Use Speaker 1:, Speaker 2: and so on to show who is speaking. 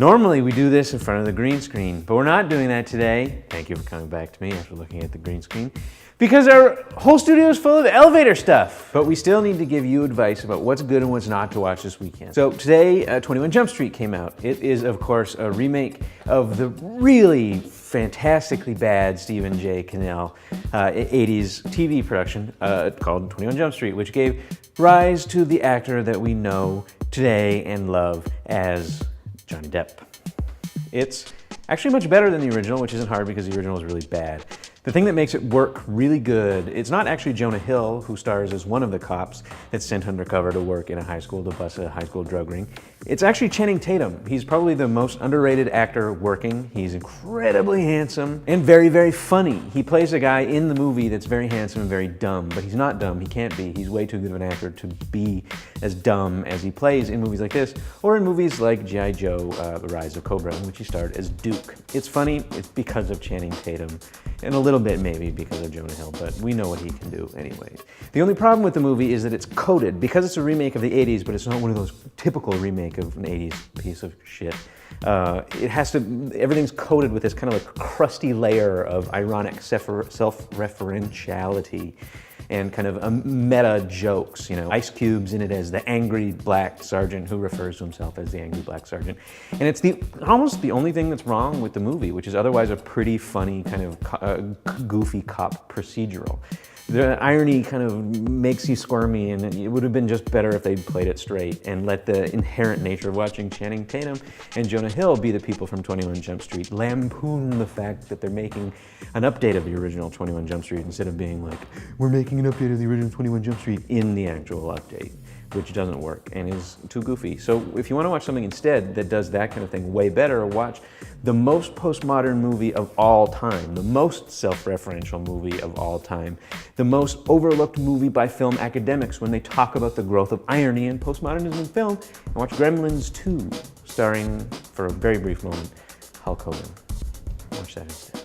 Speaker 1: Normally we do this in front of the green screen, but we're not doing that today. Thank you for coming back to me after looking at the green screen. Because our whole studio is full of elevator stuff. But we still need to give you advice about what's good and what's not to watch this weekend. So today, 21 Jump Street came out. It is, of course, a remake of the really fantastically bad Stephen J. Cannell 80s TV production called 21 Jump Street, which gave rise to the actor that we know today and love as Johnny Depp. It's actually much better than the original, which isn't hard because the original was really bad. The thing that makes it work really good, it's not actually Jonah Hill who stars as one of the cops that's sent undercover to work in a high school to bust a high school drug ring. It's actually Channing Tatum. He's probably the most underrated actor working. He's incredibly handsome and very, very funny. He plays a guy in the movie that's very handsome and very dumb, but he's not dumb. He can't be. He's way too good of an actor to be as dumb as he plays in movies like this, or in movies like G.I. Joe, The Rise of Cobra, in which he starred as Duke. It's funny. It's because of Channing Tatum, and a little bit maybe because of Jonah Hill, but we know what he can do anyways. The only problem with the movie is that it's coded, because it's a remake of the 80s, but it's not one of those typical remake of an 80s piece of shit. It has to, everything's coated with this kind of like crusty layer of ironic self-referentiality and kind of meta jokes, you know. Ice Cube's in it as the angry black sergeant who refers to himself as the angry black sergeant. And it's almost the only thing that's wrong with the movie, which is otherwise a pretty funny kind of goofy cop procedural. The irony kind of makes you squirmy, and it would have been just better if they'd played it straight and let the inherent nature of watching Channing Tatum and Jonah Hill be the people from 21 Jump Street lampoon the fact that they're making an update of the original 21 Jump Street instead of being like, we're making an update of the original 21 Jump Street in the actual update, which doesn't work and is too goofy. So if you want to watch something instead that does that kind of thing way better, watch the most postmodern movie of all time, the most self-referential movie of all time, the most overlooked movie by film academics when they talk about the growth of irony and postmodernism in film, and watch Gremlins 2, starring, for a very brief moment, Hulk Hogan. Watch that instead.